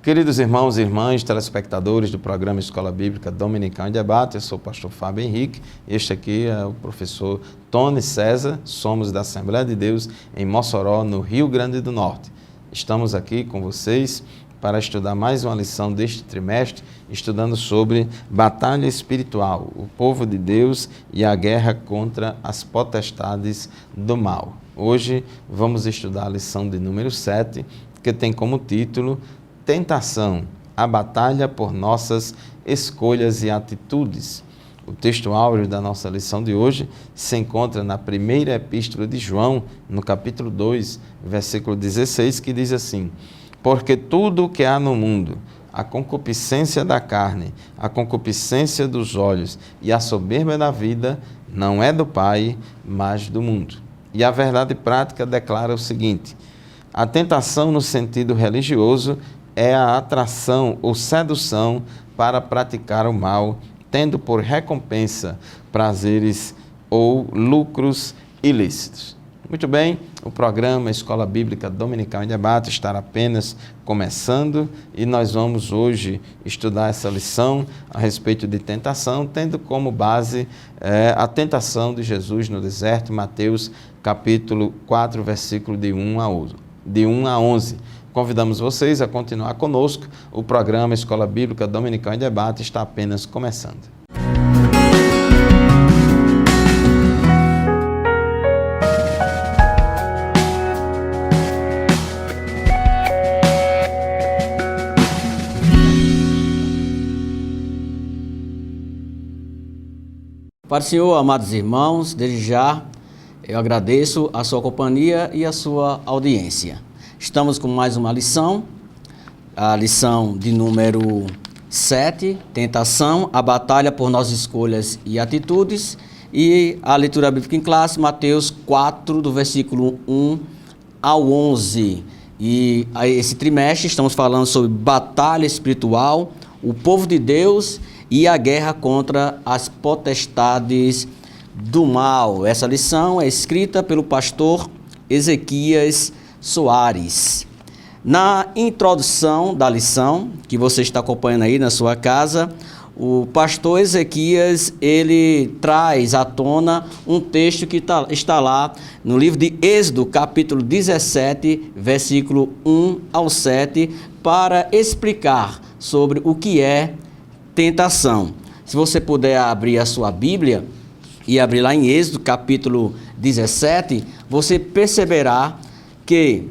Queridos irmãos e irmãs, telespectadores do programa Escola Bíblica Dominical em Debate, eu sou o pastor Fábio Henrique, este aqui é o professor Tony César, somos da Assembleia de Deus em Mossoró, no Rio Grande do Norte. Estamos aqui com vocês para estudar mais uma lição deste trimestre, estudando sobre batalha espiritual, o povo de Deus e a guerra contra as potestades do mal. Hoje vamos estudar a lição de número 7, que tem como título Tentação, a batalha por nossas escolhas e atitudes. O texto áureo da nossa lição de hoje se encontra na primeira epístola de João, no capítulo 2, versículo 16, que diz assim: porque tudo o que há no mundo, a concupiscência da carne, a concupiscência dos olhos e a soberba da vida, não é do Pai, mas do mundo. E a verdade prática declara o seguinte: a tentação no sentido religioso é a atração ou sedução para praticar o mal, tendo por recompensa prazeres ou lucros ilícitos. Muito bem, o programa Escola Bíblica Dominical em Debate está apenas começando e nós vamos hoje estudar essa lição a respeito de tentação, tendo como base a tentação de Jesus no deserto, Mateus capítulo 4, versículo de 1 a 11. Convidamos vocês a continuar conosco, o programa Escola Bíblica Dominical em Debate está apenas começando. Para o Senhor, amados irmãos, desde já eu agradeço a sua companhia e a sua audiência. Estamos com mais uma lição, a lição de número 7, Tentação, a batalha por nossas escolhas e atitudes, e a leitura bíblica em classe, Mateus 4, do versículo 1 ao 11. E esse trimestre estamos falando sobre batalha espiritual, o povo de Deus e a guerra contra as potestades do mal. Essa lição é escrita pelo pastor Ezequias Soares. Na introdução da lição, que você está acompanhando aí na sua casa, o pastor Ezequias, ele traz à tona um texto que está lá no livro de Êxodo, capítulo 17, versículo 1 ao 7, para explicar sobre o que é tentação. Se você puder abrir a sua Bíblia e abrir lá em Êxodo, capítulo 17, você perceberá que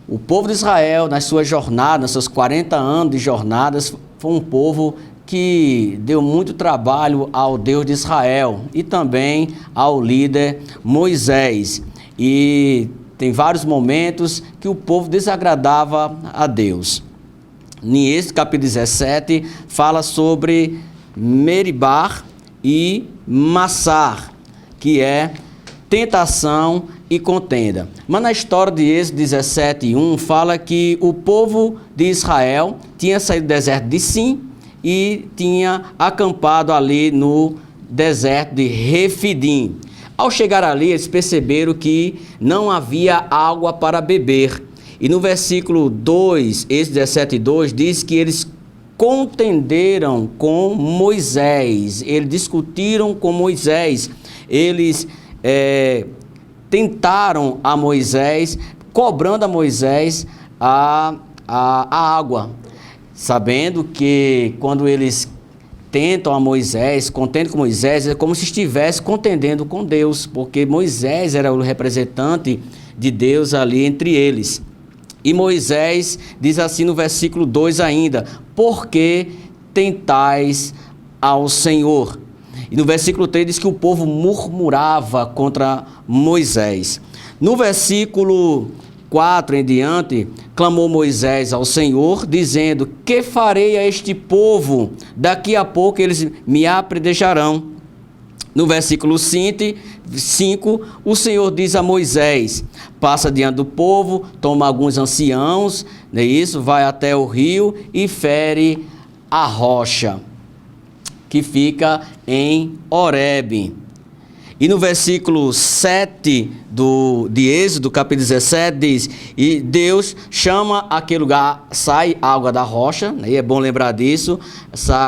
o povo de Israel, nas suas jornadas, nos seus 40 anos de jornadas, foi um povo que deu muito trabalho ao Deus de Israel e também ao líder Moisés. E tem vários momentos que o povo desagradava a Deus. Em Êxodo, capítulo 17, fala sobre Meribar e Massar, que é tentação e contenda. Mas na história de Êxodo 17:1 fala que o povo de Israel tinha saído do deserto de Sim e tinha acampado ali no deserto de Refidim. Ao chegar ali, eles perceberam que não havia água para beber. E no versículo 2, Êxodo 17:2, diz que eles contenderam com Moisés, eles discutiram com Moisés, eles tentaram a Moisés, cobrando a Moisés a água, sabendo que quando eles tentam a Moisés, contendem com Moisés, é como se estivesse contendendo com Deus, porque Moisés era o representante de Deus ali entre eles. E Moisés diz assim no versículo 2 ainda: por que tentais ao Senhor? E no versículo 3 diz que o povo murmurava contra Moisés. No versículo 4 em diante, clamou Moisés ao Senhor, dizendo: que farei a este povo? Daqui a pouco eles me apedrejarão. No versículo 5, o Senhor diz a Moisés: passa diante do povo, toma alguns anciãos, não é isso? Vai até o rio e fere a rocha, que fica em Horebe. E no versículo 7 de Êxodo, capítulo 17, diz: e Deus chama aquele lugar, sai água da rocha, né? E é bom lembrar disso,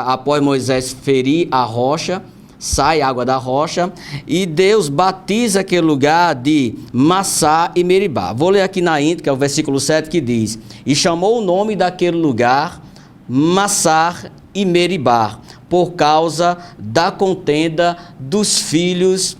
após Moisés ferir a rocha, sai água da rocha, e Deus batiza aquele lugar de Massá e Meribá. Vou ler aqui na íntegra, o versículo 7, que diz: e chamou o nome daquele lugar Massá e Meribá, por causa da contenda dos filhos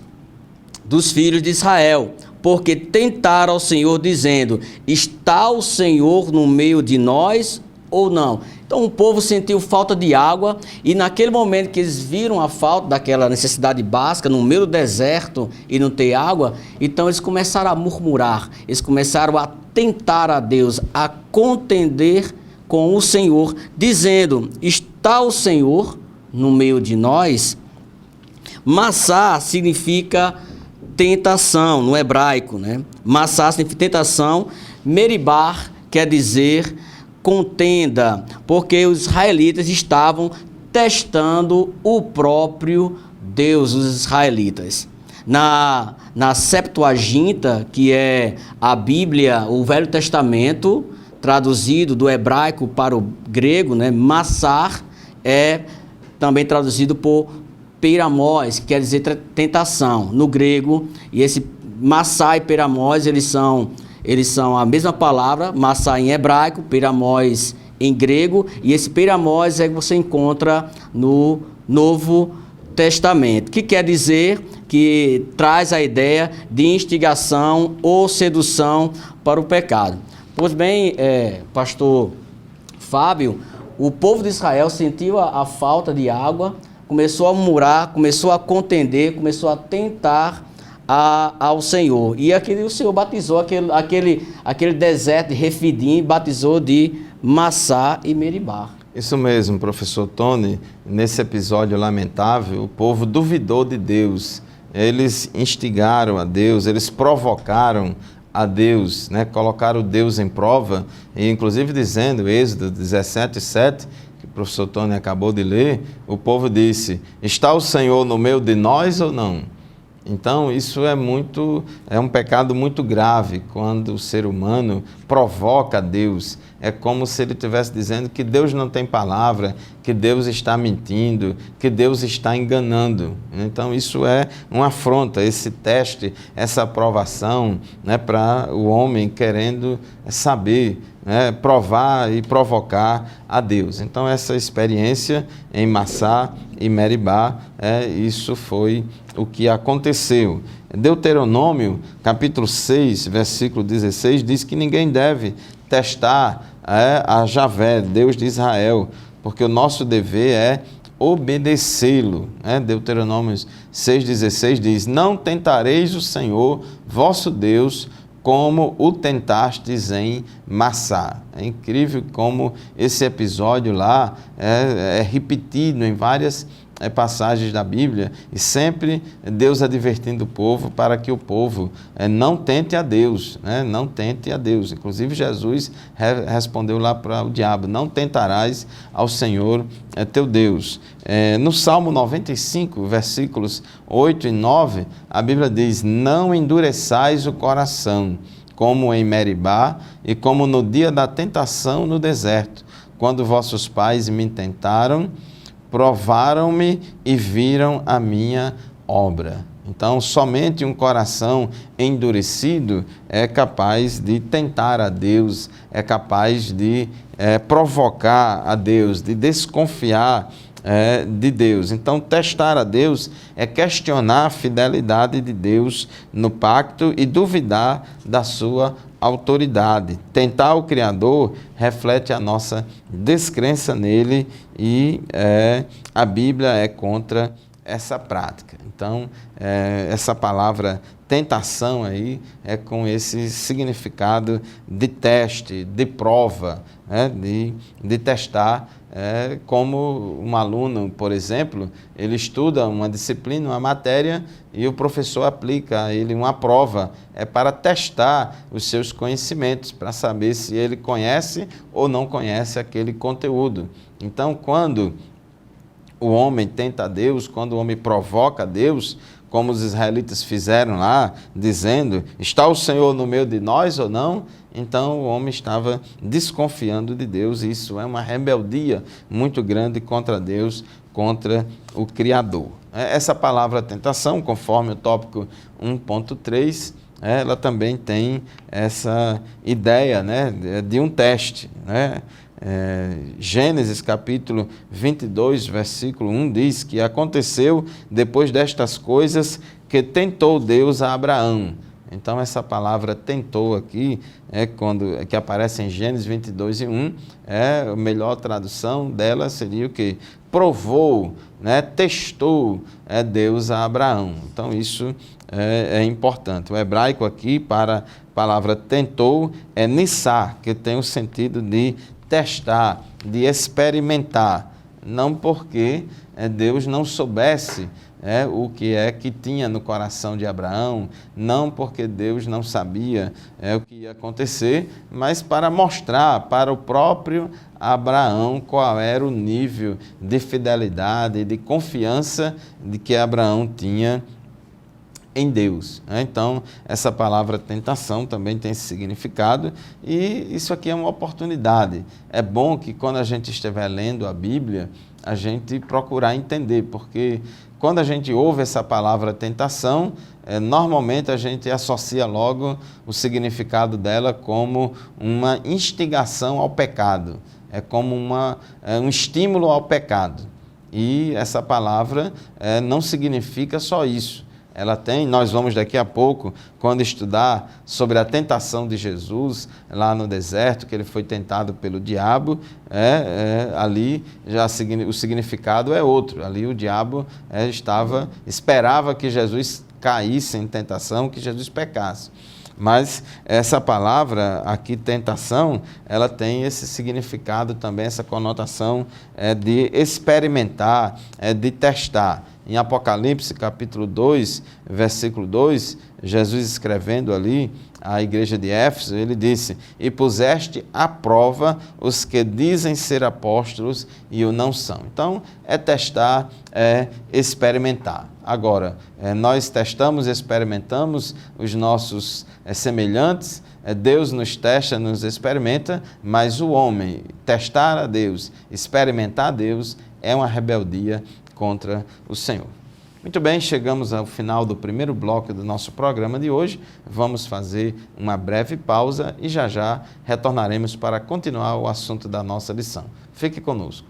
de Israel, porque tentaram ao Senhor, dizendo: está o Senhor no meio de nós ou não? Então o povo sentiu falta de água, e naquele momento que eles viram a falta daquela necessidade básica, no meio do deserto e não ter água, então eles começaram a murmurar, eles começaram a tentar a Deus, a contender com o Senhor, dizendo: está o Senhor no meio de nós? Massá significa tentação no hebraico, né? Massá significa tentação, Meribá quer dizer contenda, porque os israelitas estavam testando o próprio Deus, os israelitas. Na Septuaginta, que é a Bíblia, o Velho Testamento, traduzido do hebraico para o grego, né? Massá é também traduzido por Peramós, que quer dizer tentação no grego, e esse Massá e Peramós, eles são a mesma palavra, Massá em hebraico, Peramós em grego, e esse Peramós é que você encontra no Novo Testamento, que quer dizer, que traz a ideia de instigação ou sedução para o pecado. Pois bem, pastor Fábio, o povo de Israel sentiu a falta de água, começou a murmurar, começou a contender, começou a tentar ao Senhor. E o Senhor batizou aquele deserto de Refidim, batizou de Massá e Meribá. Isso mesmo, professor Tony. Nesse episódio lamentável, o povo duvidou de Deus. Eles instigaram a Deus, eles provocaram a Deus, né? Colocaram Deus em prova, e inclusive dizendo, Êxodo 17:7, que o professor Tony acabou de ler, o povo disse: está o Senhor no meio de nós ou não? Então isso é um pecado muito grave, quando o ser humano provoca Deus. É como se ele estivesse dizendo que Deus não tem palavra, que Deus está mentindo, que Deus está enganando. Então isso é uma afronta, esse teste, essa aprovação, né, para o homem querendo saber, né, provar e provocar a Deus. Então essa experiência em Massá e Meribá, isso foi o que aconteceu. Deuteronômio, capítulo 6, versículo 16, diz que ninguém deve testar a Javé, Deus de Israel, porque o nosso dever é obedecê-lo. Deuteronômio 6,16 diz: não tentareis o Senhor, vosso Deus, como o tentastes em Massá. É incrível como esse episódio lá é repetido em várias passagens da Bíblia, e sempre Deus advertindo o povo para que o povo não tente a Deus, né? Não tente a Deus. Inclusive Jesus respondeu lá para o diabo: não tentarás ao Senhor teu Deus. No Salmo 95, versículos 8 e 9, a Bíblia diz: não endureçais o coração, como em Meribá e como no dia da tentação no deserto, quando vossos pais me tentaram, provaram-me e viram a minha obra. Então, somente um coração endurecido é capaz de tentar a Deus, é capaz de provocar a Deus, de desconfiar de Deus. Então, testar a Deus é questionar a fidelidade de Deus no pacto e duvidar da sua autoridade. Tentar o Criador reflete a nossa descrença nele, e a Bíblia é contra essa prática. Então, essa palavra tentação aí é com esse significado de teste, de prova, de testar. Como um aluno, por exemplo, ele estuda uma disciplina, uma matéria, e o professor aplica a ele uma prova, para testar os seus conhecimentos, para saber se ele conhece ou não conhece aquele conteúdo. Então, quando o homem tenta a Deus, quando o homem provoca a Deus, como os israelitas fizeram lá, dizendo, está o Senhor no meio de nós ou não? Então o homem estava desconfiando de Deus, e isso é uma rebeldia muito grande contra Deus, contra o Criador. Essa palavra tentação, conforme o tópico 1.3, ela também tem essa ideia, né, de um teste, né? Gênesis capítulo 22, versículo 1 diz que aconteceu depois destas coisas que tentou Deus a Abraão. Então essa palavra tentou aqui, que aparece em Gênesis 22 e 1, a melhor tradução dela seria o que? Provou, né, testou Deus a Abraão. Então isso é importante. O hebraico aqui para a palavra tentou é nissá, que tem o sentido de testar, de experimentar, não porque Deus não soubesse o que é que tinha no coração de Abraão, não porque Deus não sabia o que ia acontecer, mas para mostrar para o próprio Abraão qual era o nível de fidelidade e de confiança de que Abraão tinha em Deus. Então, essa palavra tentação também tem esse significado, e isso aqui é uma oportunidade. É bom que quando a gente estiver lendo a Bíblia, a gente procurar entender, porque quando a gente ouve essa palavra tentação, normalmente a gente associa logo o significado dela como uma instigação ao pecado, como um estímulo ao pecado. E essa palavra não significa só isso. Ela tem, nós vamos daqui a pouco, quando estudar sobre a tentação de Jesus lá no deserto, que ele foi tentado pelo diabo, ali já o significado é outro. Ali o diabo esperava que Jesus caísse em tentação, que Jesus pecasse. Mas essa palavra aqui, tentação, ela tem esse significado também, essa conotação de experimentar, de testar. Em Apocalipse, capítulo 2, versículo 2, Jesus escrevendo ali à igreja de Éfeso, ele disse, e puseste à prova os que dizem ser apóstolos e o não são. Então, testar, experimentar. Agora, nós testamos e experimentamos os nossos semelhantes, Deus nos testa, nos experimenta, mas o homem testar a Deus, experimentar a Deus, é uma rebeldia contra o Senhor. Muito bem, chegamos ao final do primeiro bloco do nosso programa de hoje. Vamos fazer uma breve pausa e já já retornaremos para continuar o assunto da nossa lição. Fique conosco.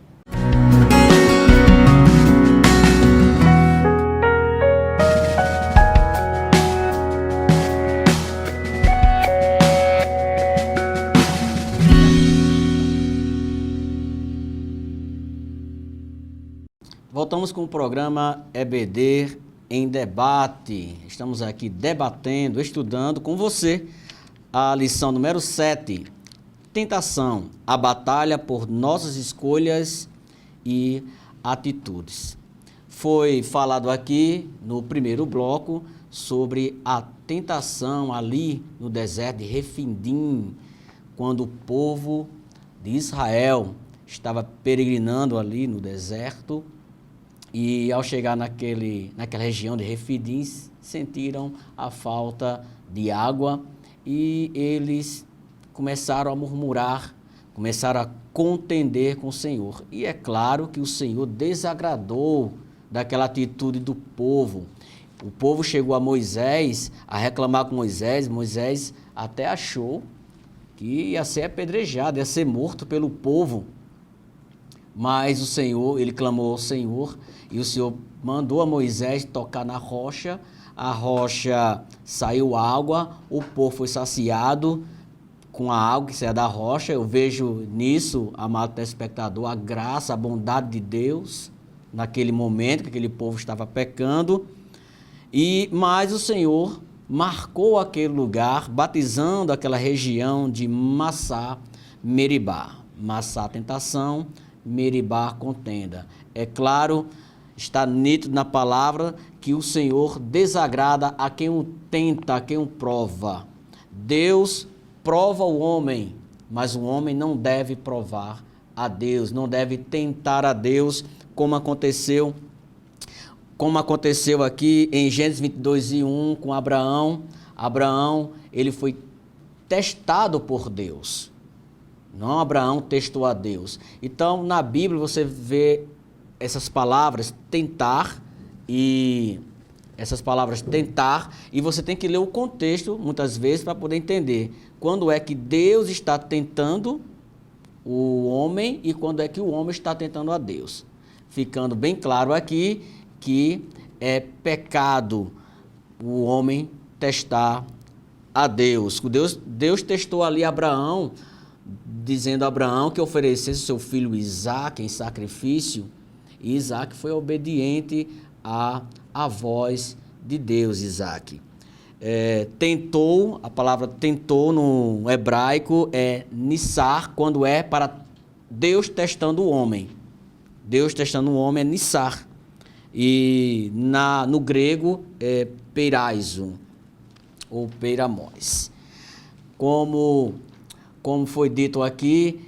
Voltamos com o programa EBD em Debate. Estamos aqui debatendo, estudando com você a lição número 7, Tentação, a batalha por nossas escolhas e atitudes. Foi falado aqui no primeiro bloco sobre a tentação ali no deserto de Refidim, quando o povo de Israel estava peregrinando ali no deserto. E ao chegar naquela região de Refidim, sentiram a falta de água e eles começaram a murmurar, começaram a contender com o Senhor. E é claro que o Senhor desagradou daquela atitude do povo. O povo chegou a Moisés, a reclamar com Moisés. Moisés até achou que ia ser apedrejado, ia ser morto pelo povo. Mas o Senhor, ele clamou ao Senhor, e o Senhor mandou a Moisés tocar na rocha, a rocha saiu água, o povo foi saciado com a água que saía da rocha. Eu vejo nisso, amado telespectador, a graça, a bondade de Deus, naquele momento que aquele povo estava pecando. Mas o Senhor marcou aquele lugar, batizando aquela região de Massá, Meribá. Massá, tentação, Meribá, contenda. É claro, está nítido na palavra que o Senhor desagrada a quem o tenta, a quem o prova. Deus prova o homem, mas o homem não deve provar a Deus, não deve tentar a Deus, como aconteceu como aconteceu aqui em Gênesis 22:1 com Abraão. Abraão, ele foi testado por Deus. Não Abraão testou a Deus. Então, na Bíblia você vê essas palavras tentar e você tem que ler o contexto muitas vezes para poder entender quando é que Deus está tentando o homem e quando é que o homem está tentando a Deus. Ficando bem claro aqui que é pecado o homem testar a Deus. Deus testou ali Abraão, dizendo a Abraão que oferecesse seu filho Isaque em sacrifício, e Isaque foi obediente à voz de Deus, Isaque. Tentou, a palavra tentou no hebraico é nissar, quando é para Deus testando o homem. Deus testando o homem é nissar. E no grego é peiraizo, ou peiramós. Como foi dito aqui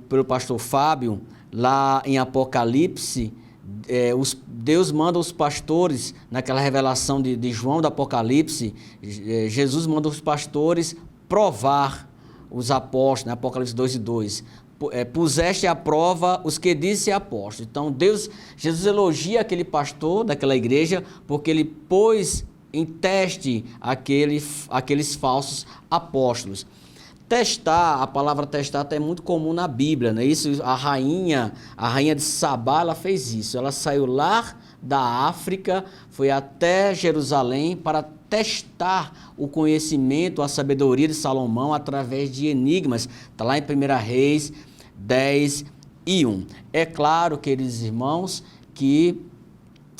pelo pastor Fábio, lá em Apocalipse, Deus manda os pastores, naquela revelação de João do Apocalipse, Jesus manda os pastores provar os apóstolos, né? Apocalipse 2:2. Puseste à prova os que disse apóstolo. Então Jesus elogia aquele pastor daquela igreja, porque ele pôs em teste aqueles falsos apóstolos. Testar, a palavra testar é muito comum na Bíblia, né? Isso, a rainha de Sabá, ela fez isso. Ela saiu lá da África, foi até Jerusalém para testar o conhecimento, a sabedoria de Salomão através de enigmas. Está lá em 1 Reis 10:1. É claro, queridos irmãos, que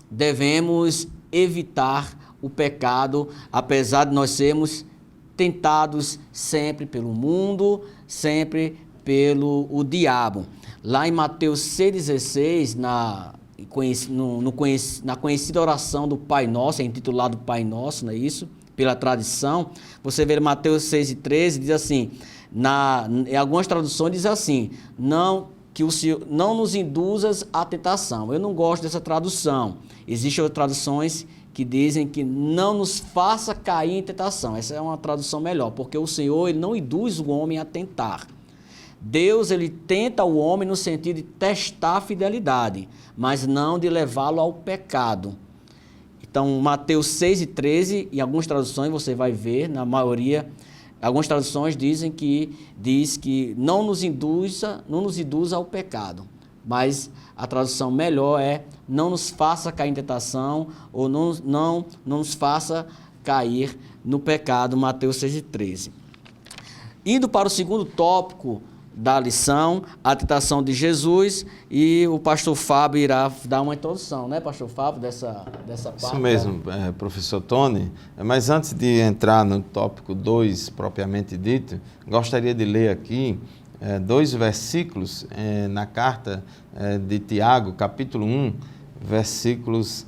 devemos evitar o pecado, apesar de nós sermos tentados sempre pelo mundo, sempre pelo diabo. Lá em Mateus 6,16, na conhecida oração do Pai Nosso, é intitulado Pai Nosso, não é isso? Pela tradição, você vê Mateus 6:13, diz assim, em algumas traduções diz assim, que o Senhor não nos induzas à tentação. Eu não gosto dessa tradução. Existem outras traduções que dizem que não nos faça cair em tentação. Essa é uma tradução melhor, porque o Senhor ele não induz o homem a tentar. Deus ele tenta o homem no sentido de testar a fidelidade, mas não de levá-lo ao pecado. Então, Mateus 6:13, em algumas traduções você vai ver, na maioria, algumas traduções diz que não nos induza ao pecado. Mas a tradução melhor é não nos faça cair em tentação ou não nos faça cair no pecado, Mateus 6:13. Indo para o segundo tópico da lição, a tentação de Jesus, e o pastor Fábio irá dar uma introdução, né, pastor Fábio, dessa parte? Isso mesmo, professor Tony. Mas antes de entrar no tópico 2, propriamente dito, gostaria de ler aqui 2 versículos na carta de Tiago, capítulo 1, versículos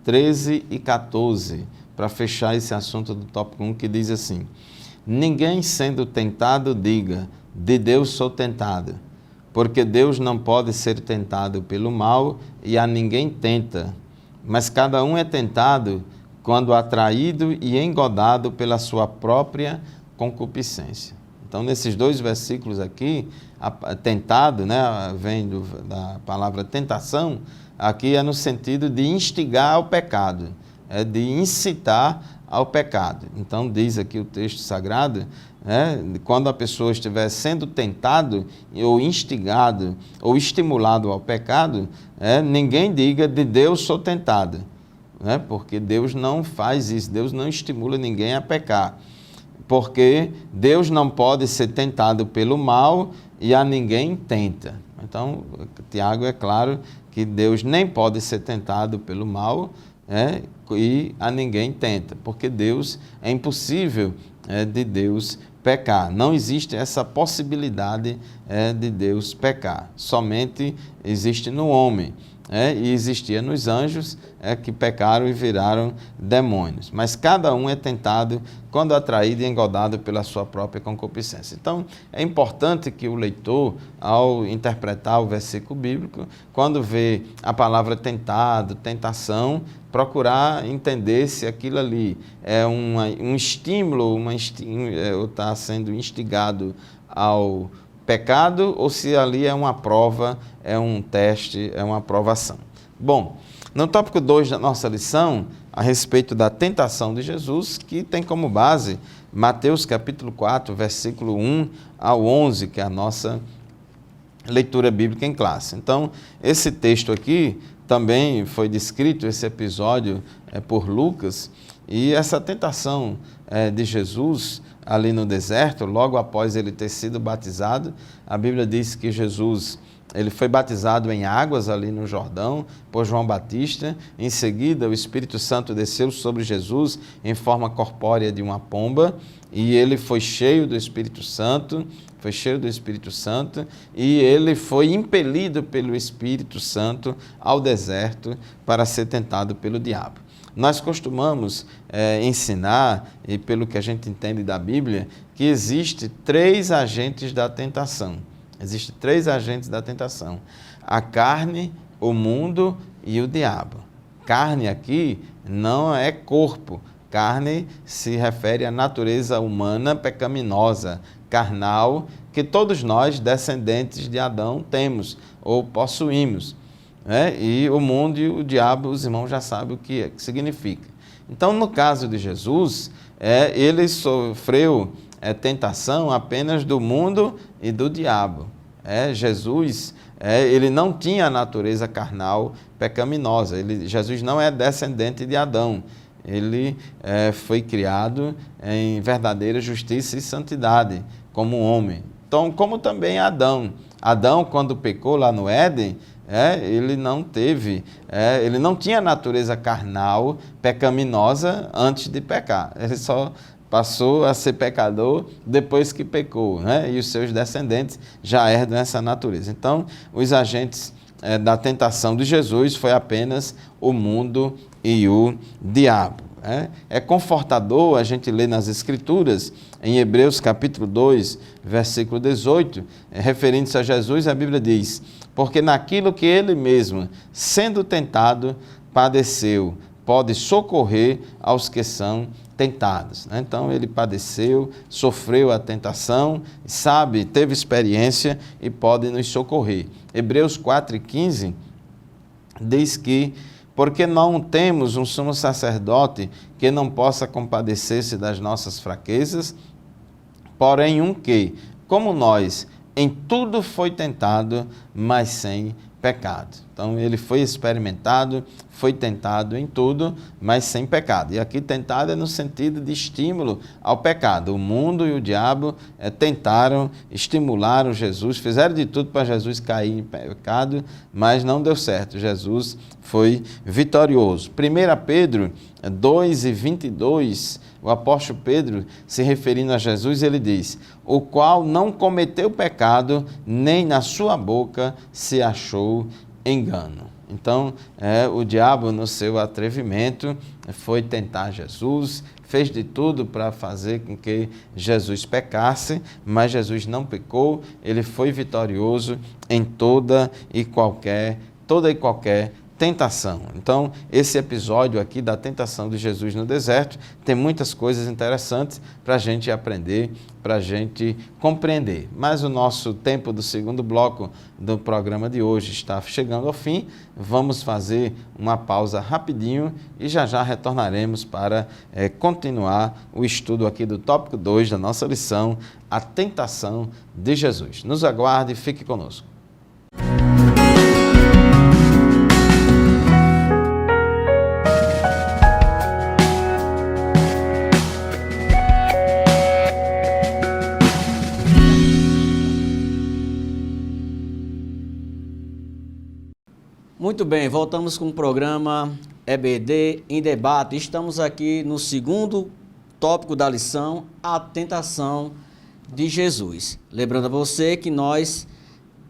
13 e 14, para fechar esse assunto do tópico 1, que diz assim: ninguém sendo tentado diga, de Deus sou tentado, porque Deus não pode ser tentado pelo mal e a ninguém tenta, mas cada um é tentado quando atraído e engodado pela sua própria concupiscência. Então, nesses 2 versículos aqui, tentado, né, vem da palavra tentação, aqui é no sentido de instigar ao pecado, de incitar ao pecado. Então, diz aqui o texto sagrado, quando a pessoa estiver sendo tentado, ou instigado, ou estimulado ao pecado, ninguém diga, de Deus sou tentado, porque Deus não faz isso, Deus não estimula ninguém a pecar. Porque Deus não pode ser tentado pelo mal e a ninguém tenta. Então, Tiago é claro que Deus nem pode ser tentado pelo mal e a ninguém tenta, porque Deus é impossível de Deus pecar. Não existe essa possibilidade de Deus pecar. Somente existe no homem. e existia nos anjos que pecaram e viraram demônios. Mas cada um é tentado quando atraído e engodado pela sua própria concupiscência. Então, é importante que o leitor, ao interpretar o versículo bíblico, quando vê a palavra tentado, tentação, procurar entender se aquilo ali é um estímulo, está sendo instigado ao pecado, ou se ali é uma prova, é um teste, é uma aprovação. Bom, no tópico 2 da nossa lição, a respeito da tentação de Jesus, que tem como base Mateus capítulo 4, versículo 1 ao 11, que é a nossa leitura bíblica em classe. Então, esse texto aqui também foi descrito, esse episódio por Lucas, e essa tentação de Jesus ali no deserto, logo após ele ter sido batizado, a Bíblia diz que Jesus ele foi batizado em águas ali no Jordão por João Batista. Em seguida, o Espírito Santo desceu sobre Jesus em forma corpórea de uma pomba, e ele foi cheio do Espírito Santo, e ele foi impelido pelo Espírito Santo ao deserto para ser tentado pelo diabo. Nós costumamos ensinar, e pelo que a gente entende da Bíblia, que existe 3 agentes da tentação. Existem 3 agentes da tentação: a carne, o mundo e o diabo. Carne aqui não é corpo. Carne se refere à natureza humana pecaminosa, carnal, que todos nós, descendentes de Adão, temos ou possuímos. E o mundo e o diabo, os irmãos já sabem o que significa. Então, no caso de Jesus, ele sofreu tentação apenas do mundo e do diabo. Jesus, ele não tinha a natureza carnal pecaminosa. Jesus não é descendente de Adão. Ele foi criado em verdadeira justiça e santidade como homem. Então, como também Adão. Adão, quando pecou lá no Éden, ele não tinha a natureza carnal pecaminosa antes de pecar. Ele só passou a ser pecador depois que pecou, e os seus descendentes já herdam essa natureza. Então, os agentes da tentação de Jesus foi apenas o mundo e o diabo. É confortador a gente ler nas Escrituras, em Hebreus capítulo 2, versículo 18, referindo-se a Jesus, a Bíblia diz: porque naquilo que ele mesmo, sendo tentado, padeceu, pode socorrer aos que são tentados. Então, ele padeceu, sofreu a tentação, teve experiência e pode nos socorrer. Hebreus 4,15 diz que porque não temos um sumo sacerdote que não possa compadecer-se das nossas fraquezas, porém um que, como nós, em tudo foi tentado, mas sem pecado. Então, ele foi experimentado, foi tentado em tudo, mas sem pecado. E aqui tentado é no sentido de estímulo ao pecado. O mundo e o diabo tentaram, estimularam Jesus, fizeram de tudo para Jesus cair em pecado, mas não deu certo. Jesus foi vitorioso. 1 Pedro 2:22, o apóstolo Pedro, se referindo a Jesus, ele diz: o qual não cometeu pecado, nem na sua boca se achou engano. Então, o diabo, no seu atrevimento, foi tentar Jesus, fez de tudo para fazer com que Jesus pecasse, mas Jesus não pecou, ele foi vitorioso em toda e qualquer tentação. Então, esse episódio aqui da tentação de Jesus no deserto tem muitas coisas interessantes para a gente aprender, para a gente compreender. Mas o nosso tempo do segundo bloco do programa de hoje está chegando ao fim. Vamos fazer uma pausa rapidinho e já já retornaremos para continuar o estudo aqui do tópico 2 da nossa lição, a tentação de Jesus. Nos aguarde e fique conosco. Muito bem, voltamos com o programa EBD em Debate. Estamos aqui no segundo tópico da lição, a tentação de Jesus. Lembrando a você que nós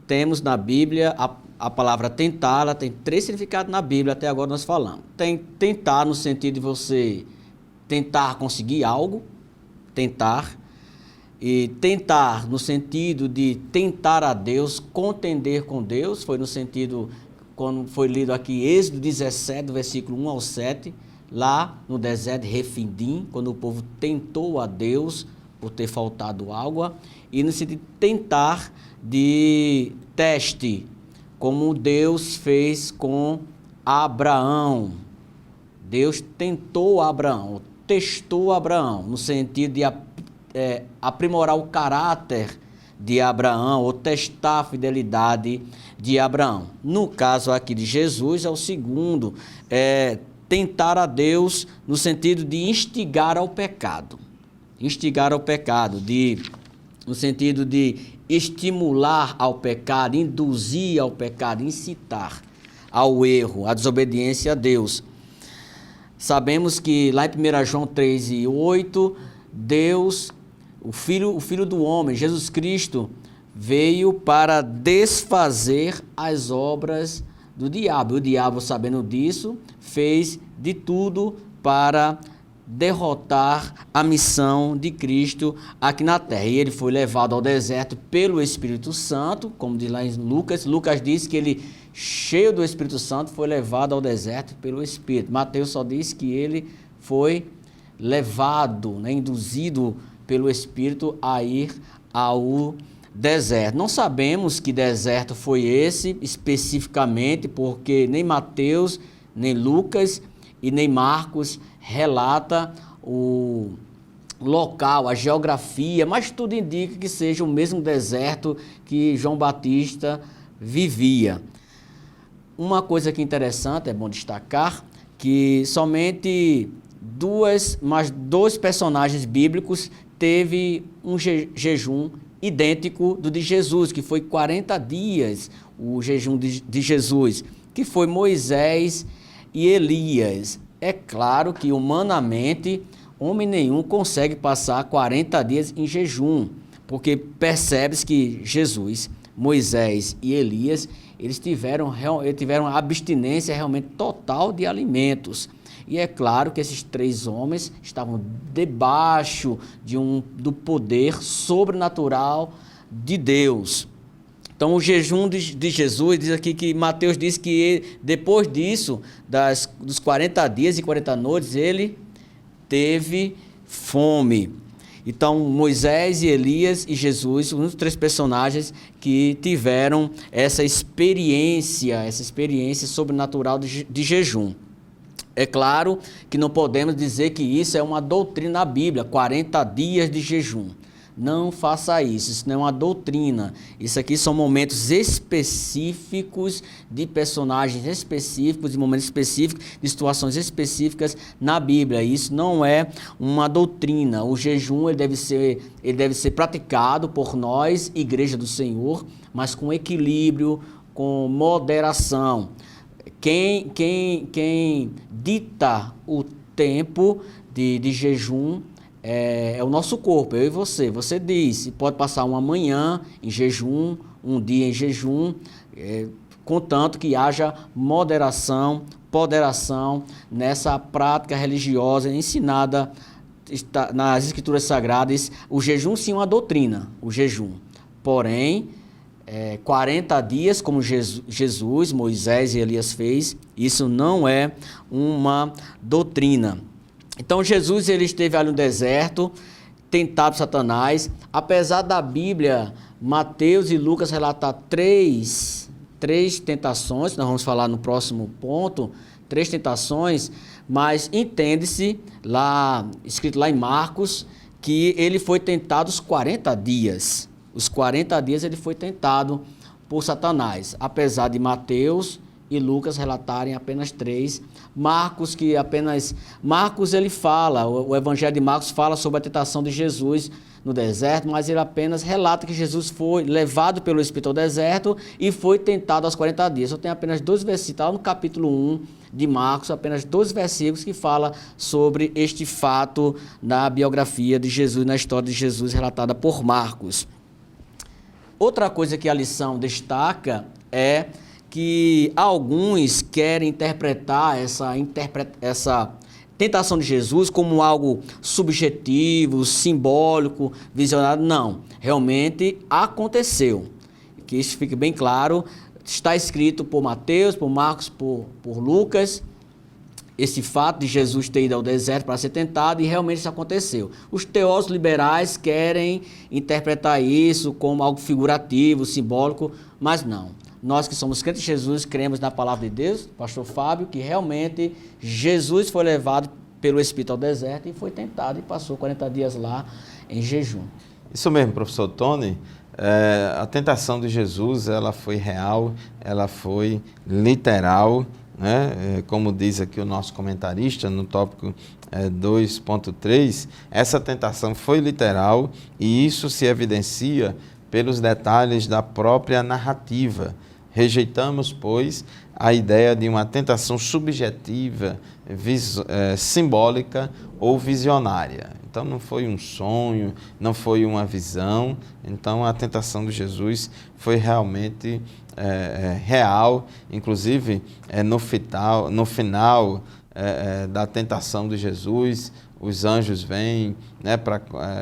temos na Bíblia a palavra tentar, ela tem 3 significados na Bíblia, até agora nós falamos. Tem tentar no sentido de você tentar conseguir algo, tentar. E tentar no sentido de tentar a Deus, contender com Deus, foi no sentido, quando foi lido aqui, Êxodo 17, do versículo 1 ao 7, lá no deserto de Refidim, quando o povo tentou a Deus por ter faltado água, e no sentido de tentar de teste, como Deus fez com Abraão. Deus tentou Abraão, testou Abraão, no sentido de aprimorar o caráter de Abraão, ou testar a fidelidade de Abraão. No caso aqui de Jesus, é o segundo, tentar a Deus no sentido de instigar ao pecado. Instigar ao pecado, no sentido de estimular ao pecado, induzir ao pecado, incitar ao erro, à desobediência a Deus. Sabemos que lá em 1 João 3:8, Deus, o Filho do homem, Jesus Cristo, veio para desfazer as obras do diabo. O diabo, sabendo disso, fez de tudo para derrotar a missão de Cristo aqui na terra. E ele foi levado ao deserto pelo Espírito Santo, como diz lá em Lucas. Lucas diz que ele, cheio do Espírito Santo, foi levado ao deserto pelo Espírito. Mateus só diz que ele foi levado, induzido pelo Espírito a ir ao deserto. Não sabemos que deserto foi esse especificamente, porque nem Mateus, nem Lucas e nem Marcos relata o local, a geografia, mas tudo indica que seja o mesmo deserto que João Batista vivia. Uma coisa que é interessante, é bom destacar, que somente dois personagens bíblicos teve um jejum idêntico do de Jesus, que foi 40 dias o jejum de Jesus, que foi Moisés e Elias. É claro que humanamente homem nenhum consegue passar 40 dias em jejum, porque percebe-se que Jesus, Moisés e Elias, eles tiveram abstinência realmente total de alimentos. E é claro que esses 3 homens estavam debaixo do poder sobrenatural de Deus. Então, o jejum de Jesus, diz aqui que Mateus diz que depois disso, dos 40 dias e 40 noites, ele teve fome. Então, Moisés e Elias e Jesus, os 3 personagens que tiveram essa experiência sobrenatural de jejum. É claro que não podemos dizer que isso é uma doutrina da Bíblia, 40 dias de jejum. Não faça isso não é uma doutrina. Isso aqui são momentos específicos de personagens específicos, de momentos específicos, de situações específicas na Bíblia. Isso não é uma doutrina. O jejum ele deve ser praticado por nós, Igreja do Senhor, mas com equilíbrio, com moderação. Quem dita o tempo de jejum é o nosso corpo, eu e você. Você diz, pode passar uma manhã em jejum, um dia em jejum, contanto que haja moderação nessa prática religiosa ensinada nas Escrituras Sagradas. O jejum sim é uma doutrina, o jejum. Porém, 40 dias, como Jesus, Moisés e Elias fez, isso não é uma doutrina. Então Jesus ele esteve ali no deserto, tentado por Satanás. Apesar da Bíblia, Mateus e Lucas relatar três tentações, nós vamos falar no próximo ponto, 3 tentações, mas entende-se, escrito lá em Marcos, que ele foi tentado os 40 dias. Os 40 dias ele foi tentado por Satanás, apesar de Mateus e Lucas relatarem apenas 3. Marcos ele fala, o Evangelho de Marcos fala sobre a tentação de Jesus no deserto, mas ele apenas relata que Jesus foi levado pelo Espírito ao deserto e foi tentado aos 40 dias. Eu tenho apenas 2 versículos, lá no capítulo 1 de Marcos, apenas 2 versículos que fala sobre este fato na biografia de Jesus, na história de Jesus relatada por Marcos. Outra coisa que a lição destaca é que alguns querem interpretar essa tentação de Jesus como algo subjetivo, simbólico, visionário. Não, realmente aconteceu. Que isso fique bem claro, está escrito por Mateus, por Marcos, por Lucas, esse fato de Jesus ter ido ao deserto para ser tentado, e realmente isso aconteceu. Os teólogos liberais querem interpretar isso como algo figurativo, simbólico, mas não. Nós que somos crentes em Jesus, cremos na palavra de Deus, pastor Fábio, que realmente Jesus foi levado pelo Espírito ao deserto e foi tentado e passou 40 dias lá em jejum. Isso mesmo, professor Tony. A tentação de Jesus, ela foi real, ela foi literal, né? Como diz aqui o nosso comentarista no tópico 2.3, essa tentação foi literal e isso se evidencia pelos detalhes da própria narrativa. Rejeitamos, pois, a ideia de uma tentação subjetiva, simbólica ou visionária. Então não foi um sonho, não foi uma visão. Então a tentação de Jesus foi realmente real. Inclusive no final da tentação de Jesus, os anjos vêm, né, para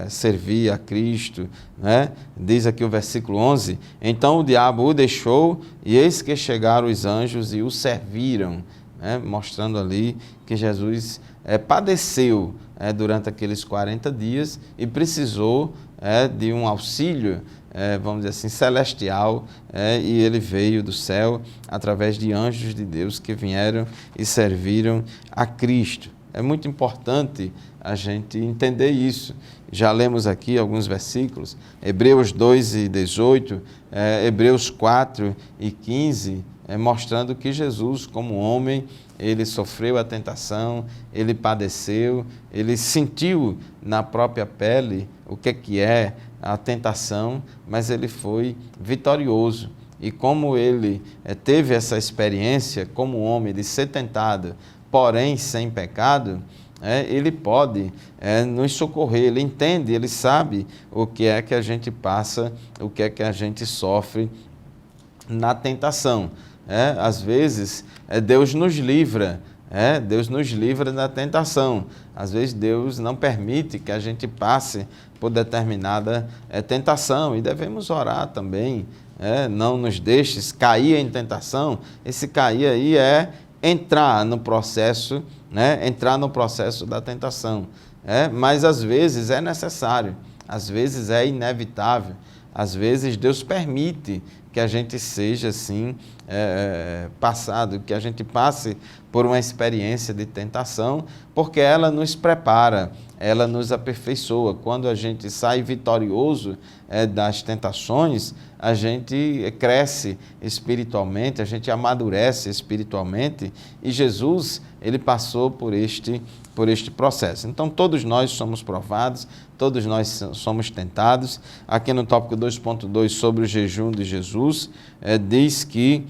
servir a Cristo, né? Diz aqui o versículo 11, então o diabo o deixou e eis que chegaram os anjos e o serviram, né? Mostrando ali que Jesus padeceu durante aqueles 40 dias e precisou de um auxílio, vamos dizer assim, celestial, e ele veio do céu através de anjos de Deus que vieram e serviram a Cristo. É muito importante a gente entender isso. Já lemos aqui alguns versículos, Hebreus 2:18, Hebreus 4:15, mostrando que Jesus, como homem, ele sofreu a tentação, ele padeceu, ele sentiu na própria pele o que é a tentação, mas ele foi vitorioso. E como ele teve essa experiência como homem de ser tentado, porém sem pecado, ele pode nos socorrer, ele entende, ele sabe o que é que a gente passa, o que é que a gente sofre na tentação. Às vezes, Deus nos livra, Deus nos livra da tentação. Às vezes, Deus não permite que a gente passe por determinada tentação e devemos orar também. Não nos deixes cair em tentação. Esse cair aí entrar no processo, entrar no processo da tentação. Mas às vezes é necessário, às vezes é inevitável, às vezes Deus permite que a gente seja assim passado, que a gente passe por uma experiência de tentação, porque ela nos prepara, ela nos aperfeiçoa. Quando a gente sai vitorioso das tentações, a gente cresce espiritualmente, a gente amadurece espiritualmente, e Jesus, ele passou por este processo. Então, todos nós somos provados, todos nós somos tentados. Aqui no tópico 2.2, sobre o jejum de Jesus, diz que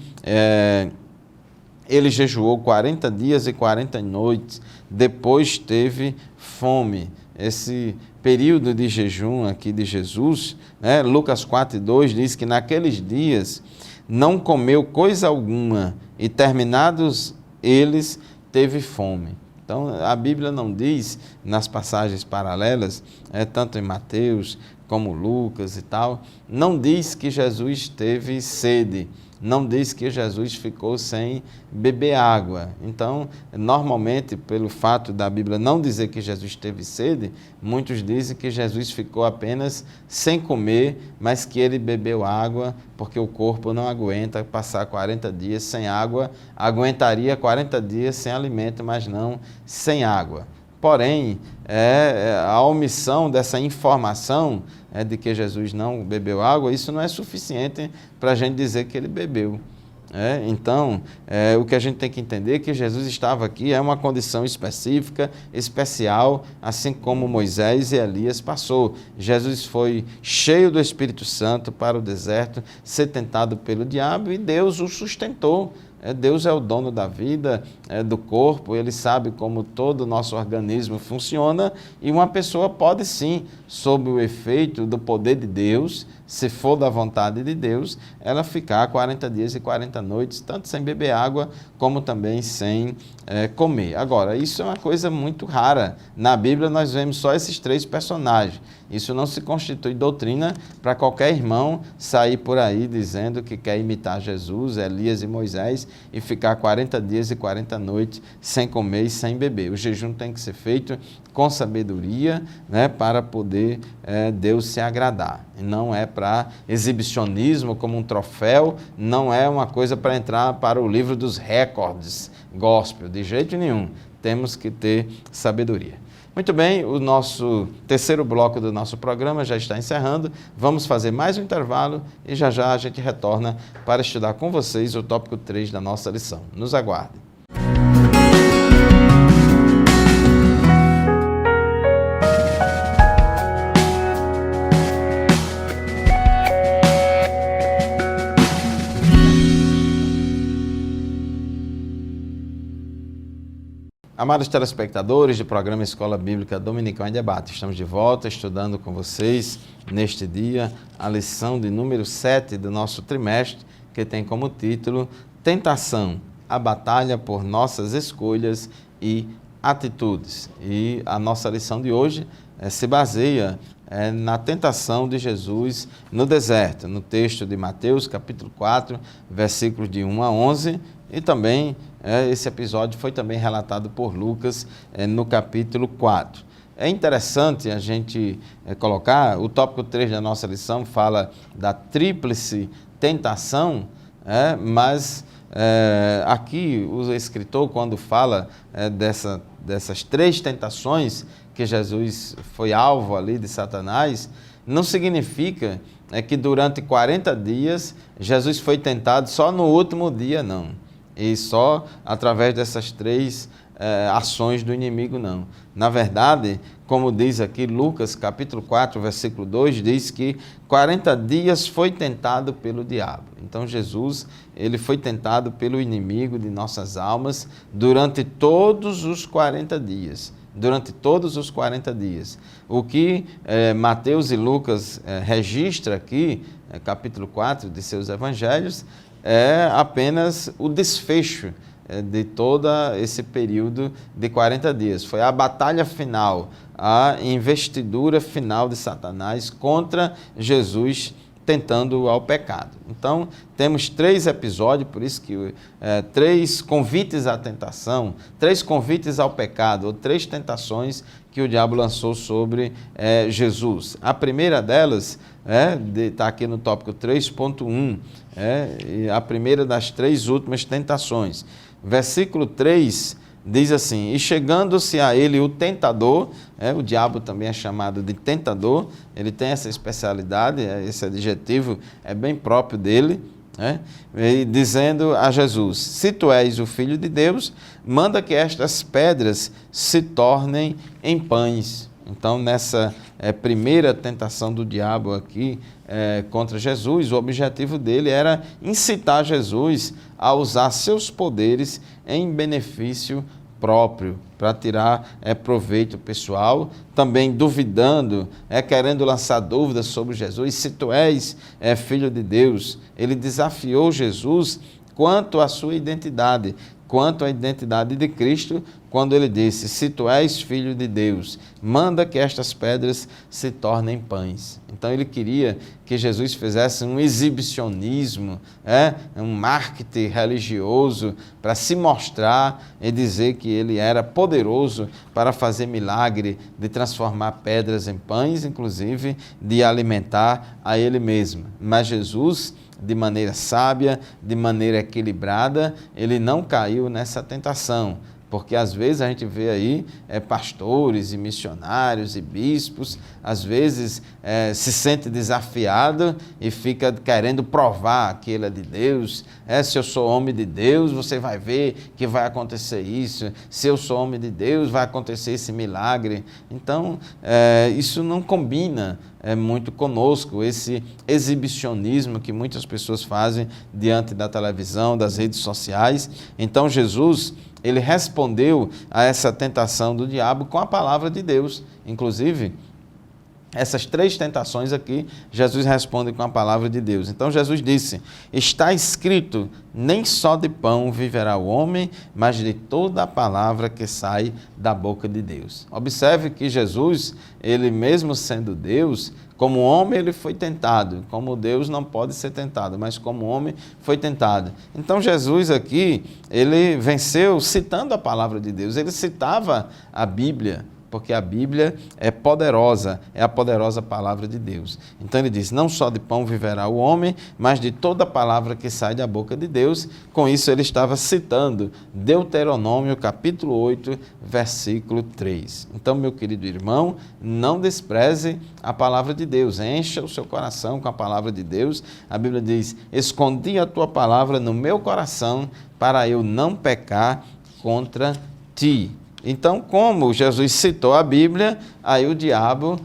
ele jejuou 40 dias e 40 noites, depois teve fome. Esse período de jejum aqui de Jesus, Lucas 4:2 diz que naqueles dias não comeu coisa alguma e terminados eles teve fome. Então a Bíblia não diz nas passagens paralelas, tanto em Mateus como Lucas e tal, não diz que Jesus teve sede, não diz que Jesus ficou sem beber água. Então, normalmente, pelo fato da Bíblia não dizer que Jesus teve sede, muitos dizem que Jesus ficou apenas sem comer, mas que ele bebeu água, porque o corpo não aguenta passar 40 dias sem água, aguentaria 40 dias sem alimento, mas não sem água. Porém, a omissão dessa informação de que Jesus não bebeu água, isso não é suficiente para a gente dizer que ele bebeu. Então, o que a gente tem que entender é que Jesus estava aqui, é uma condição específica, especial, assim como Moisés e Elias passou. Jesus foi cheio do Espírito Santo para o deserto, ser tentado pelo diabo, e Deus o sustentou. Deus é o dono da vida, do corpo, Ele sabe como todo o nosso organismo funciona, e uma pessoa pode sim, sob o efeito do poder de Deus, se for da vontade de Deus, ela ficar 40 dias e 40 noites, tanto sem beber água, como também sem comer. Agora, isso é uma coisa muito rara. Na Bíblia nós vemos só esses 3 personagens. Isso não se constitui doutrina para qualquer irmão sair por aí dizendo que quer imitar Jesus, Elias e Moisés e ficar 40 dias e 40 noites sem comer e sem beber. O jejum tem que ser feito com sabedoria, né, para poder Deus se agradar. E não é para exibicionismo como um troféu, não é uma coisa para entrar para o livro dos recordes gospel, de jeito nenhum. Temos que ter sabedoria. Muito bem, o nosso terceiro bloco do nosso programa já está encerrando. Vamos fazer mais um intervalo e já já a gente retorna para estudar com vocês o tópico 3 da nossa lição. Nos aguardem. Amados telespectadores do programa Escola Bíblica Dominical em Debate, estamos de volta estudando com vocês neste dia a lição de número 7 do nosso trimestre, que tem como título Tentação, a batalha por nossas escolhas e atitudes. E a nossa lição de hoje se baseia na tentação de Jesus no deserto, no texto de Mateus, capítulo 4, versículos de 1 a 11, e também esse episódio foi também relatado por Lucas no capítulo 4. É interessante a gente colocar, o tópico 3 da nossa lição fala da tríplice tentação, mas aqui o escritor, quando fala dessas 3 tentações que Jesus foi alvo ali de Satanás, não significa que durante 40 dias Jesus foi tentado só no último dia, não. E só através dessas 3 ações do inimigo, não. Na verdade, como diz aqui Lucas, capítulo 4, versículo 2, diz que 40 dias foi tentado pelo diabo. Então, Jesus, ele foi tentado pelo inimigo de nossas almas durante todos os 40 dias. Durante todos os 40 dias. O que Mateus e Lucas registra aqui, capítulo 4 de seus evangelhos, é apenas o desfecho de todo esse período de 40 dias. Foi a batalha final, a investidura final de Satanás contra Jesus, tentando ao pecado. Então, temos 3 episódios, por isso que 3 convites à tentação, 3 convites ao pecado, ou 3 tentações que o diabo lançou sobre Jesus. A primeira delas está aqui no tópico 3.1, a primeira das 3 últimas tentações. Versículo 3 diz assim: e chegando-se a ele o tentador, o diabo também é chamado de tentador, ele tem essa especialidade, esse adjetivo é bem próprio dele, e dizendo a Jesus: se tu és o Filho de Deus, manda que estas pedras se tornem em pães. Então, nessa primeira tentação do diabo aqui contra Jesus, o objetivo dele era incitar Jesus a usar seus poderes em benefício próprio, para tirar proveito pessoal, também duvidando, querendo lançar dúvidas sobre Jesus. Se tu és Filho de Deus, ele desafiou Jesus quanto à sua identidade, quanto à identidade de Cristo, quando ele disse: se tu és Filho de Deus, manda que estas pedras se tornem pães. Então ele queria que Jesus fizesse um exibicionismo, um marketing religioso para se mostrar e dizer que ele era poderoso para fazer milagre de transformar pedras em pães, inclusive de alimentar a ele mesmo. Mas Jesus, de maneira sábia, de maneira equilibrada, ele não caiu nessa tentação. porque às vezes a gente vê aí pastores e missionários e bispos, às vezes se sente desafiado e fica querendo provar que ele é de Deus. Se eu sou homem de Deus, você vai ver que vai acontecer isso. Se eu sou homem de Deus, vai acontecer esse milagre. Então, isso não combina muito conosco, esse exibicionismo que muitas pessoas fazem diante da televisão, das redes sociais. Então, Jesus, ele respondeu a essa tentação do diabo com a palavra de Deus. Inclusive, essas 3 tentações aqui, Jesus responde com a palavra de Deus. Então Jesus disse: está escrito, nem só de pão viverá o homem, mas de toda a palavra que sai da boca de Deus. Observe que Jesus, ele mesmo sendo Deus, como homem ele foi tentado, como Deus não pode ser tentado, mas como homem foi tentado. Então Jesus aqui, ele venceu citando a palavra de Deus, ele citava a Bíblia, porque a Bíblia é poderosa, é a poderosa palavra de Deus. Então ele diz, não só de pão viverá o homem, mas de toda palavra que sai da boca de Deus. Com isso ele estava citando Deuteronômio capítulo 8, versículo 3. Então, meu querido irmão, não despreze a palavra de Deus, encha o seu coração com a palavra de Deus. A Bíblia diz, escondi a tua palavra no meu coração, para eu não pecar contra ti. Então, como Jesus citou a Bíblia, aí o diabo,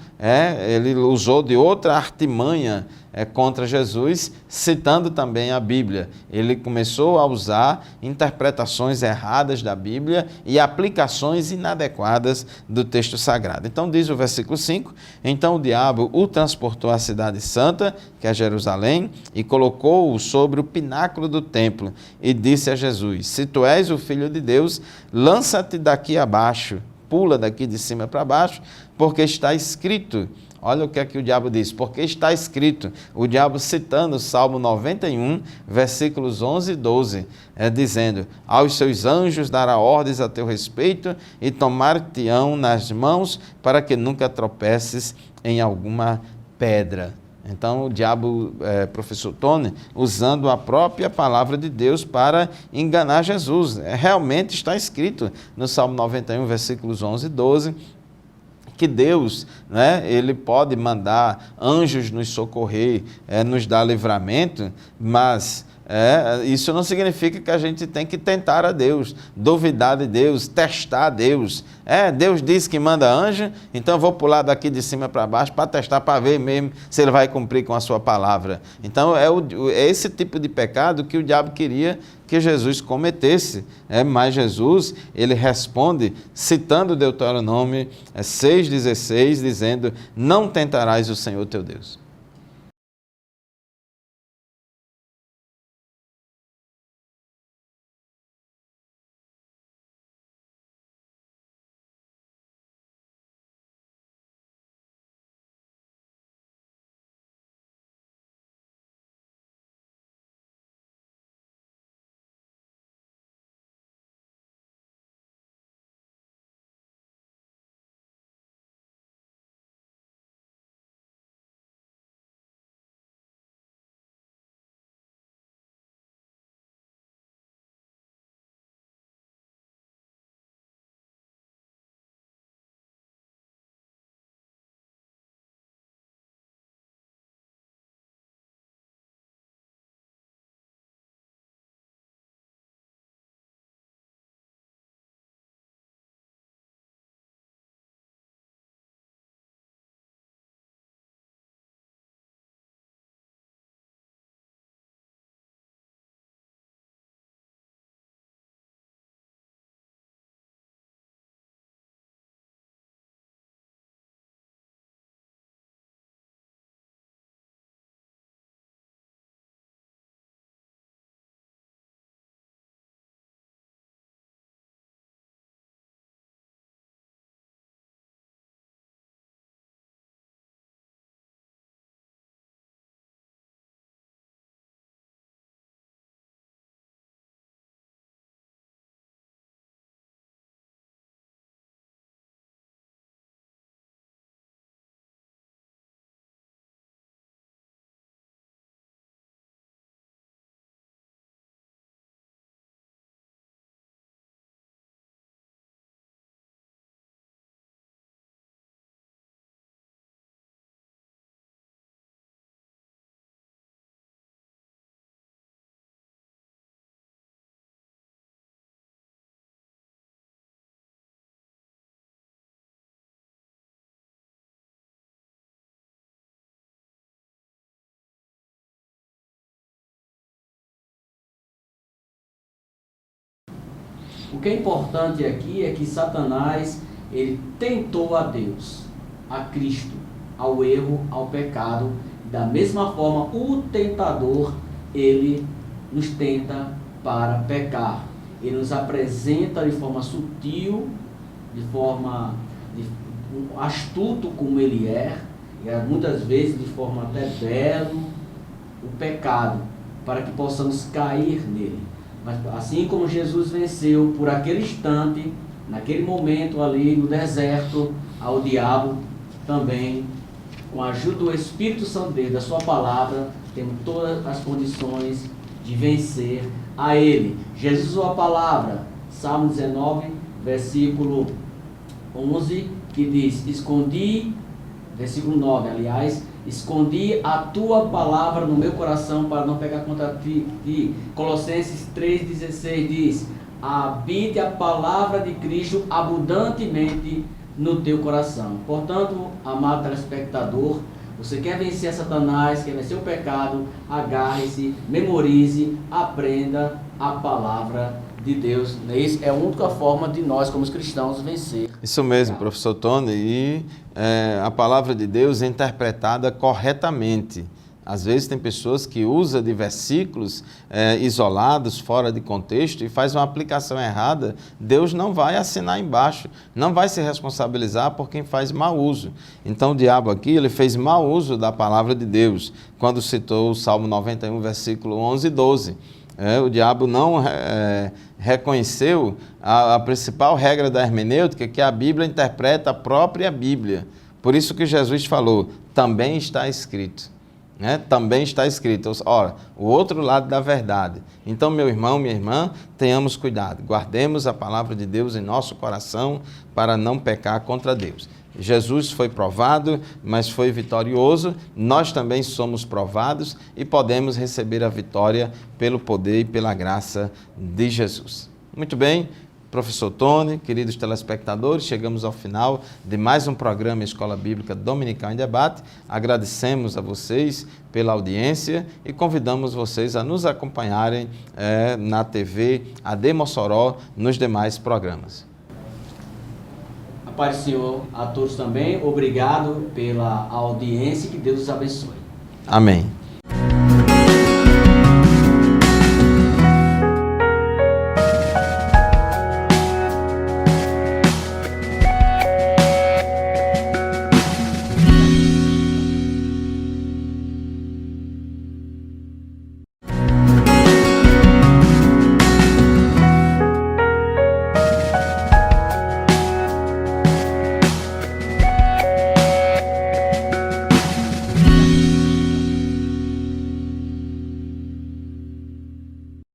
ele usou de outra artimanha contra Jesus, citando também a Bíblia. Ele começou a usar interpretações erradas da Bíblia e aplicações inadequadas do texto sagrado. Então, diz o versículo 5, então o diabo o transportou à cidade santa, que é Jerusalém, e colocou-o sobre o pináculo do templo, e disse a Jesus, se tu és o Filho de Deus, lança-te daqui abaixo, pula daqui de cima para baixo, porque está escrito. Olha o que é que o diabo diz, porque está escrito, o diabo citando o Salmo 91, versículos 11 e 12, dizendo, aos seus anjos dará ordens a teu respeito e tomar-te-ão nas mãos para que nunca tropeces em alguma pedra. Então o diabo, professor Tony, usando a própria palavra de Deus para enganar Jesus. Realmente está escrito no Salmo 91, versículos 11 e 12, que Deus, ele pode mandar anjos nos socorrer, nos dar livramento, mas isso não significa que a gente tem que tentar a Deus, duvidar de Deus, testar a Deus. Deus diz que manda anjo, então eu vou pular daqui de cima para baixo para testar, para ver mesmo se ele vai cumprir com a sua palavra. Então é esse tipo de pecado que o diabo queria que Jesus cometesse. Mas Jesus, ele responde citando Deuteronômio 6,16, dizendo, não tentarás o Senhor teu Deus. O que é importante aqui é que Satanás, ele tentou a Deus, a Cristo, ao erro, ao pecado. Da mesma forma, o tentador, ele nos tenta para pecar. Ele nos apresenta de forma sutil, de forma astuto como ele é, e muitas vezes de forma até belo, o pecado, para que possamos cair nele. Mas assim como Jesus venceu por aquele instante, naquele momento ali no deserto, ao diabo, também, com a ajuda do Espírito Santo dele, da sua palavra, temos todas as condições de vencer a ele. Jesus usou a palavra, Salmo 19, versículo 11, que diz, escondi, versículo 9, aliás, escondi a tua palavra no meu coração para não pecar contra ti. Colossenses 3,16 diz, habite a palavra de Cristo abundantemente no teu coração. Portanto, amado telespectador, você quer vencer Satanás, quer vencer o pecado, agarre-se, memorize, aprenda a palavra de Deus. Isso é a única forma de nós, como cristãos, vencer. Isso mesmo, professor Tony, e a palavra de Deus é interpretada corretamente. Às vezes tem pessoas que usam de versículos isolados, fora de contexto, e faz uma aplicação errada. Deus não vai assinar embaixo, não vai se responsabilizar por quem faz mau uso. Então o diabo aqui, ele fez mau uso da palavra de Deus, quando citou o Salmo 91, versículo 11 e 12. O diabo não reconheceu a principal regra da hermenêutica, que a Bíblia interpreta a própria Bíblia. Por isso que Jesus falou, também está escrito. Também está escrito, ora, o outro lado da verdade. Então, meu irmão, minha irmã, tenhamos cuidado, guardemos a palavra de Deus em nosso coração para não pecar contra Deus. Jesus foi provado, mas foi vitorioso, nós também somos provados e podemos receber a vitória pelo poder e pela graça de Jesus. Muito bem. Professor Tony, queridos telespectadores, chegamos ao final de mais um programa Escola Bíblica Dominical em Debate. Agradecemos a vocês pela audiência e convidamos vocês a nos acompanharem na TV AD Mossoró nos demais programas. A paz do Senhor a todos também. Obrigado pela audiência e que Deus os abençoe. Amém.